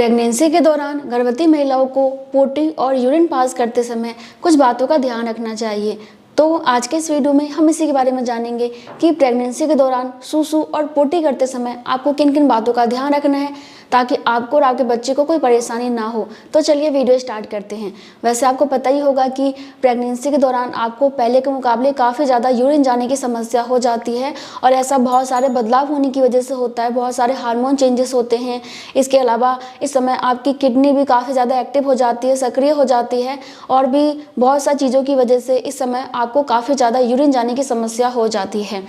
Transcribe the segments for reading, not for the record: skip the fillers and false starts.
Pregnancy के दौरान गर्भवती महिलाओं को पोटी और यूरिन पास करते समय कुछ बातों का ध्यान रखना चाहिए। तो आज के इस वीडियो में हम इसी के बारे में जानेंगे कि प्रेगनेंसी के दौरान सूसू और पोटी करते समय आपको किन किन बातों का ध्यान रखना है ताकि आपको और आपके बच्चे को कोई परेशानी ना हो। तो चलिए वीडियो स्टार्ट करते हैं। वैसे आपको पता ही होगा कि प्रेगनेंसी के दौरान आपको पहले के मुकाबले काफ़ी ज़्यादा यूरिन जाने की समस्या हो जाती है और ऐसा बहुत सारे बदलाव होने की वजह से होता है, बहुत सारे हार्मोन चेंजेस होते हैं। इसके अलावा इस समय आपकी किडनी भी काफ़ी ज़्यादा एक्टिव हो जाती है, सक्रिय हो जाती है और भी बहुत सारी चीज़ों की वजह से इस समय आपको काफ़ी ज़्यादा यूरिन जाने की समस्या हो जाती है।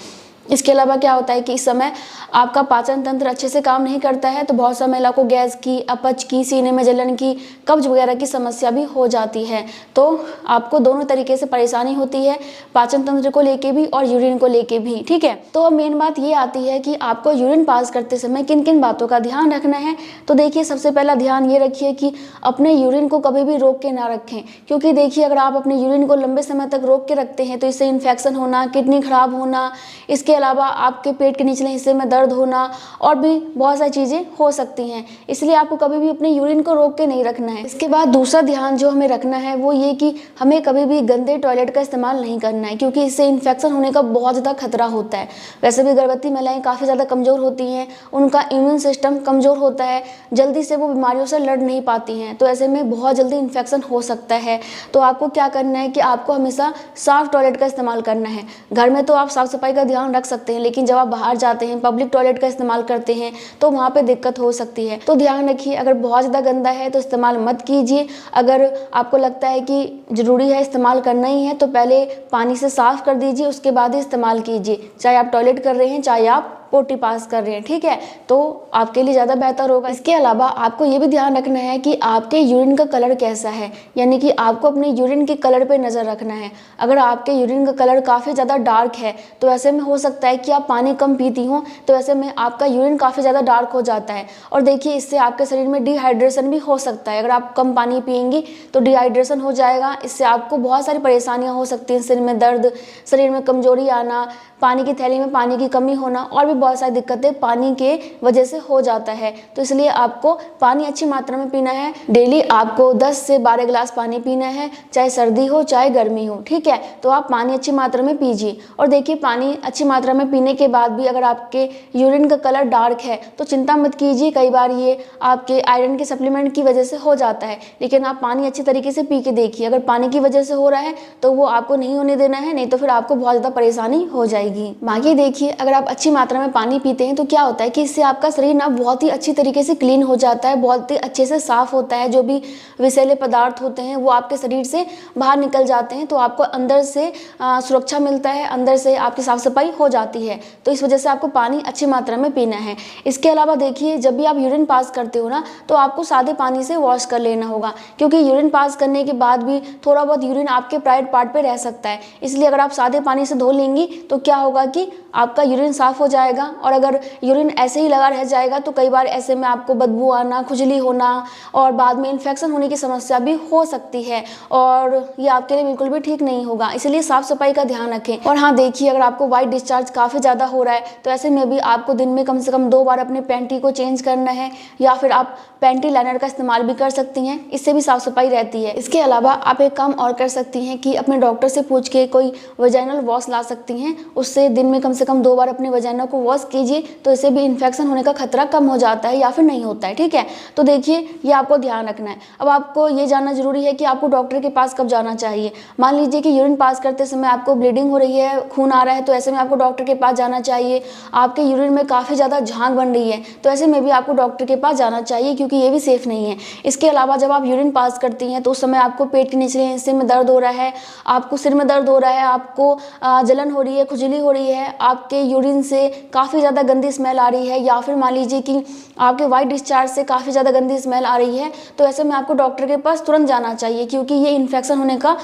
इसके अलावा क्या होता है कि इस समय आपका पाचन तंत्र अच्छे से काम नहीं करता है, तो बहुत सारी महिला को गैस की, अपच की, सीने में जलन की, कब्ज वगैरह की समस्या भी हो जाती है। तो आपको दोनों तरीके से परेशानी होती है, पाचन तंत्र को लेके भी और यूरिन को लेके भी। ठीक है, तो अब मेन बात ये आती है कि आपको यूरिन पास करते समय किन किन बातों का ध्यान रखना है। तो देखिए, सबसे पहला ध्यान ये रखिए कि अपने यूरिन को कभी भी रोक के ना रखें, क्योंकि देखिए अगर आप अपने यूरिन को लंबे समय तक रोक के रखते हैं तो इससे इन्फेक्शन होना, किडनी खराब होना, इसके अलावा आपके पेट के निचले हिस्से में दर्द होना और भी बहुत सारी चीज़ें हो सकती हैं। इसलिए आपको कभी भी अपने यूरिन को रोक के नहीं रखना है। इसके बाद दूसरा ध्यान जो हमें रखना है वो ये कि हमें कभी भी गंदे टॉयलेट का इस्तेमाल नहीं करना है, क्योंकि इससे इन्फेक्शन होने का बहुत ज़्यादा खतरा होता है। वैसे भी गर्भवती महिलाएं काफ़ी ज़्यादा कमज़ोर होती हैं, उनका इम्यून सिस्टम कमज़ोर होता है, जल्दी से वो बीमारियों से लड़ नहीं पाती हैं, तो ऐसे में बहुत जल्दी इन्फेक्शन हो सकता है। तो आपको क्या करना है कि आपको हमेशा साफ़ टॉयलेट का इस्तेमाल करना है। घर में तो आप साफ़ सफाई का ध्यान रख सकते हैं, लेकिन जब आप बाहर जाते हैं, पब्लिक टॉयलेट का इस्तेमाल करते हैं, तो वहाँ पे दिक्कत हो सकती है। तो ध्यान रखिए, अगर बहुत ज़्यादा गंदा है तो इस्तेमाल मत कीजिए। अगर आपको लगता है कि ज़रूरी है इस्तेमाल करना ही है तो पहले पानी से साफ़ कर दीजिए, उसके बाद ही इस्तेमाल कीजिए, चाहे आप टॉयलेट कर रहे हैं, चाहे आप पोटी पास कर रहे हैं। ठीक है, तो आपके लिए ज़्यादा बेहतर होगा। इसके अलावा आपको ये भी ध्यान रखना है कि आपके यूरिन का कलर कैसा है, यानी कि आपको अपने यूरिन के कलर पे नज़र रखना है। अगर आपके यूरिन का कलर काफ़ी ज़्यादा डार्क है तो ऐसे में हो सकता है कि आप पानी कम पीती हों, तो ऐसे में आपका यूरिन काफ़ी ज़्यादा डार्क हो जाता है और देखिए इससे आपके शरीर में डिहाइड्रेशन भी हो सकता है। अगर आप कम पानी पिएंगी तो डिहाइड्रेशन हो जाएगा, इससे आपको बहुत सारी परेशानियाँ हो सकती हैं, शरीर में दर्द, शरीर में कमजोरी आना, पानी की थैली में पानी की कमी होना और भी बहुत सारी दिक्कतें पानी के वजह से हो जाता है। तो इसलिए आपको पानी अच्छी मात्रा में पीना है। डेली आपको 10 से 12 गिलास पानी पीना है, चाहे सर्दी हो चाहे गर्मी हो। ठीक है, तो आप पानी अच्छी मात्रा में पीजिए। और देखिए, पानी अच्छी मात्रा में पीने के बाद भी अगर आपके यूरिन का कलर डार्क है तो चिंता मत कीजिए, कई बार ये आपके आयरन के सप्लीमेंट की वजह से हो जाता है, लेकिन आप पानी अच्छी तरीके से पी के देखिए। अगर पानी की वजह से हो रहा है तो वो आपको नहीं होने देना है, नहीं तो फिर आपको बहुत ज़्यादा परेशानी हो जाएगी। बाकी देखिए, अगर आप अच्छी मात्रा में पानी पीते हैं तो क्या होता है कि इससे आपका शरीर ना बहुत ही अच्छी तरीके से क्लीन हो जाता है, बहुत ही अच्छे से साफ होता है। जो भी विषैले पदार्थ होते हैं वो आपके शरीर से बाहर निकल जाते हैं, तो आपको अंदर से सुरक्षा मिलता है, अंदर से आपकी साफ सफाई हो जाती है। तो इस वजह से आपको पानी अच्छी मात्रा में पीना है। इसके अलावा देखिए, जब भी आप यूरिन पास करते हो ना तो आपको सादे पानी से वॉश कर लेना होगा, क्योंकि यूरिन पास करने के बाद भी थोड़ा बहुत यूरिन आपके प्राइवेट पार्ट पे रह सकता है। इसलिए अगर आप सादे पानी से धो लेंगी तो क्या होगा कि आपका यूरिन साफ हो जाएगा, और अगर यूरिन ऐसे ही लगा रह जाएगा तो कई बार ऐसे में आपको बदबू आना, खुजली होना और बाद में इन्फेक्शन होने की समस्या भी हो सकती है, और ये आपके लिए बिल्कुल भी ठीक नहीं होगा। इसलिए साफ सफाई का ध्यान रखें। और हाँ देखिए, अगर आपको वाइट डिस्चार्ज काफ़ी ज़्यादा हो रहा है तो ऐसे में भी आपको दिन में कम से कम 2 बार अपने पैंटी को चेंज करना है, या फिर आप पैंटी लाइनर का इस्तेमाल भी कर सकती हैं, इससे भी साफ सफाई रहती है। इसके अलावा आप एक काम और कर सकती हैं कि अपने डॉक्टर से पूछ के कोई वजाइनल वॉश ला सकती हैं, उससे दिन में कम से कम 2 बार अपने वजाइना को वॉश कीजिए, तो इससे भी इन्फेक्शन होने का खतरा कम हो जाता है या फिर नहीं होता है। ठीक है, तो देखिए ये आपको ध्यान रखना है। अब आपको ये जानना जरूरी है कि आपको डॉक्टर के पास कब जाना चाहिए। मान लीजिए कि यूरिन पास करते समय आपको ब्लीडिंग हो रही है, खून आ रहा है, तो ऐसे में आपको डॉक्टर के पास जाना चाहिए। आपके यूरिन में काफ़ी ज़्यादा झाग बन रही है तो ऐसे में भी आपको डॉक्टर के पास जाना चाहिए, क्योंकि ये भी सेफ नहीं है। इसके अलावा जब आप यूरिन पास करती हैं तो उस समय आपको पेट के निचले हिस्से में दर्द हो रहा है, आपको सिर में दर्द हो रहा है, आपको जलन हो रही है, खुजली हो रही है, आपके यूरिन से काफ़ी ज़्यादा गंदी स्मेल आ रही है, या फिर मान लीजिए कि आपके वाइट डिस्चार्ज से काफ़ी ज़्यादा गंदी स्मेल आ रही है, तो ऐसे में आपको डॉक्टर के पास तुरंत जाना चाहिए, क्योंकि ये इन्फेक्शन होने का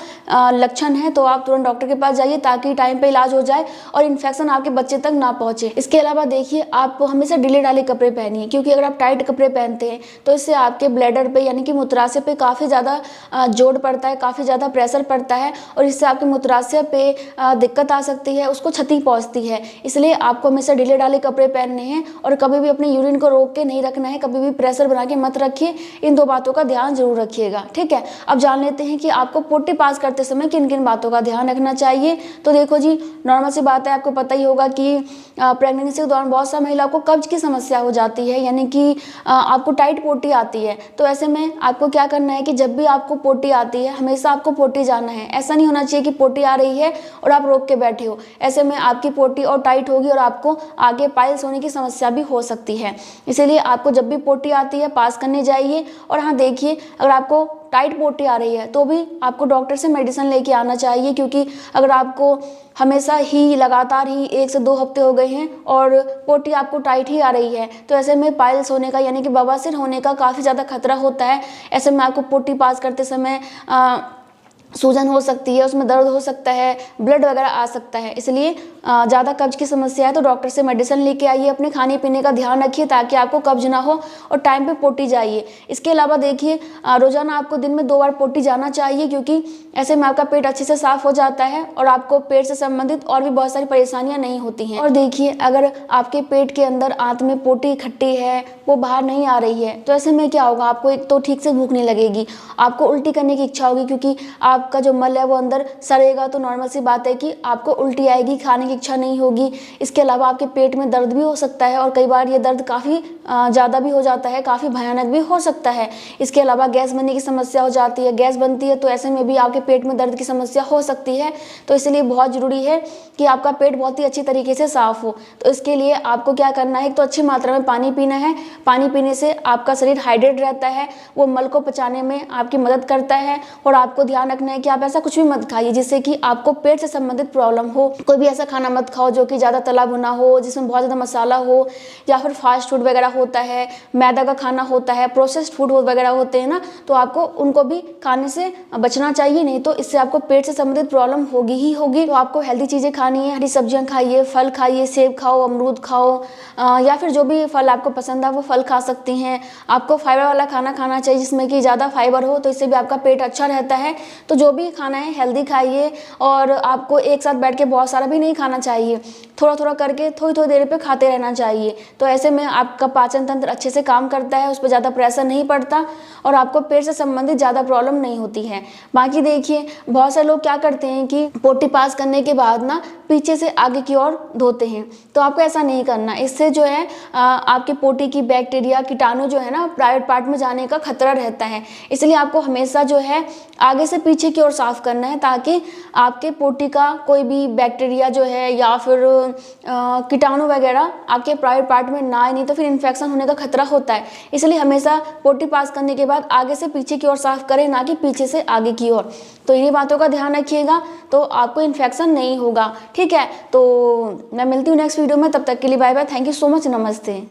लक्षण है। तो आप तुरंत डॉक्टर के पास जाइए ताकि टाइम पे इलाज हो जाए और इन्फेक्शन आपके बच्चे तक ना पहुँचे। इसके अलावा देखिए, आप हमेशा ढीले ढाले कपड़े पहनिए, क्योंकि अगर आप टाइट कपड़े पहनते हैं तो इससे आपके ब्लैडर पे यानी कि मूत्राशय पे काफ़ी ज़्यादा जोर पड़ता है, काफ़ी ज़्यादा प्रेशर पड़ता है, और इससे आपके मूत्राशय पे दिक्कत आ सकती है, उसको क्षति पहुँचती है। इसलिए आपको हमेशा ढीले ढाले कपड़े पहनने हैं और कभी भी अपने यूरिन को रोक के नहीं रखना है, कभी भी प्रेशर बना के मत रखिए। इन 2 बातों का ध्यान जरूर रखिएगा, ठीक है। अब जान लेते हैं कि आपको पोटी पास करते समय किन किन बातों का ध्यान रखना चाहिए। तो देखो जी, नॉर्मल सी बात है, आपको पता ही होगा कि प्रेगनेंसी के दौरान बहुत सा महिलाओं को कब्ज की समस्या हो जाती है, यानी कि आपको टाइट पोटी आती है। तो ऐसे में आपको क्या करना है कि जब भी आपको पोटी आती है हमेशा आपको पोटी जाना है। ऐसा नहीं होना चाहिए कि पोटी आ रही है और आप रोक के बैठे हो। ऐसे में आपकी पोटी और टाइट होगी और आपको आगे पाइल्स होने की समस्या भी हो सकती है। इसीलिए आपको जब भी पोटी आती है पास करने जाइए। और हाँ देखिए, अगर आपको टाइट पोटी आ रही है तो भी आपको डॉक्टर से मेडिसिन लेके आना चाहिए, क्योंकि अगर आपको हमेशा ही लगातार ही 1 से 2 हफ्ते हो गए हैं और पोटी आपको टाइट ही आ रही है, तो ऐसे में पाइल्स होने का यानी कि बवासीर होने का काफ़ी ज़्यादा खतरा होता है। ऐसे में आपको पोटी पास करते समय सूजन हो सकती है, उसमें दर्द हो सकता है, ब्लड वगैरह आ सकता है। इसलिए ज़्यादा कब्ज की समस्या है तो डॉक्टर से मेडिसिन लेके आइए। अपने खाने पीने का ध्यान रखिए ताकि आपको कब्ज ना हो और टाइम पे पोटी जाइए। इसके अलावा देखिए, रोज़ाना आपको दिन में 2 बार पोटी जाना चाहिए, क्योंकि ऐसे में आपका पेट अच्छे से साफ हो जाता है और आपको पेट से संबंधित और भी बहुत सारी परेशानियां नहीं होती हैं। और देखिए, अगर आपके पेट के अंदर आंत में पोटी इकट्ठी है, वो बाहर नहीं आ रही है, तो ऐसे में क्या होगा, आपको एक तो ठीक से भूख नहीं लगेगी, आपको उल्टी करने की इच्छा होगी, क्योंकि आपका जो मल है वो अंदर सड़ेगा। तो नॉर्मल सी बात है कि आपको उल्टी आएगी, खाने की इच्छा नहीं होगी। इसके अलावा आपके पेट में दर्द भी हो सकता है और कई बार ये दर्द काफ़ी ज़्यादा भी हो जाता है, काफ़ी भयानक भी हो सकता है। इसके अलावा गैस बनने की समस्या हो जाती है, गैस बनती है तो ऐसे में भी आपके पेट में दर्द की समस्या हो सकती है। तो इसलिए बहुत ज़रूरी है कि आपका पेट बहुत ही अच्छी तरीके से साफ़ हो। तो इसके लिए आपको क्या करना है, तो अच्छी मात्रा में पानी पीना है। पानी पीने से आपका शरीर हाइड्रेट रहता है, वो मल को पचाने में आपकी मदद करता है। और आपको ध्यान रखना है कि आप ऐसा कुछ भी मत खाइए जिससे कि आपको पेट से संबंधित प्रॉब्लम हो। कोई भी ऐसा खाना मत खाओ जो कि ज़्यादा तला भुना हो, जिसमें बहुत ज़्यादा मसाला हो, या फिर फास्ट फूड वगैरह होता है, मैदा का खाना होता है, प्रोसेस्ड फूड वगैरह होते हैं ना, तो आपको उनको भी खाने से बचना चाहिए, नहीं तो इससे आपको पेट से संबंधित प्रॉब्लम होगी ही होगी। तो आपको हेल्दी चीज़ें खानी है, हरी सब्जियां खाइए, फल खाइए, सेब खाओ, अमरूद खाओ, या फिर जो भी फल आपको पसंद है वो फल खा सकती हैं। आपको फाइबर वाला खाना खाना चाहिए जिसमें कि ज़्यादा फाइबर हो, तो इससे भी आपका पेट अच्छा रहता है। तो जो भी खाना है हेल्दी खाइए, और आपको एक साथ बैठ के बहुत सारा भी नहीं खाना चाहिए, थोड़ा थोड़ा करके थोड़ी थोड़ी देर पे खाते रहना चाहिए। तो ऐसे में आपका पाचन तंत्र अच्छे से काम करता है, उस पर ज़्यादा प्रेशर नहीं पड़ता और आपको पेट से संबंधित ज़्यादा प्रॉब्लम नहीं होती है। बाकी देखिए, बहुत सारे लोग क्या करते हैं कि पोटी पास करने के बाद ना पीछे से आगे की ओर धोते हैं, तो आपको ऐसा नहीं करना। इससे जो है आपके पोटी की बैक्टीरिया, कीटाणु जो है ना प्राइवेट पार्ट में जाने का खतरा रहता है। इसलिए आपको हमेशा जो है आगे से पीछे की ओर साफ करना है, ताकि आपके पोटी का कोई भी बैक्टीरिया जो है या फिर कीटाणु वगैरह आपके प्राइवेट पार्ट में ना आए, नहीं तो फिर इन्फेक्शन होने का खतरा होता है। इसलिए हमेशा पोटी पास करने के बाद आगे से पीछे की ओर साफ करें, ना कि पीछे से आगे की ओर। तो इन्हीं बातों का ध्यान रखिएगा तो आपको इन्फेक्शन नहीं होगा, ठीक है। तो मैं मिलती हूँ नेक्स्ट वीडियो में, तब तक के लिए bye bye, thank you so much, नमस्ते।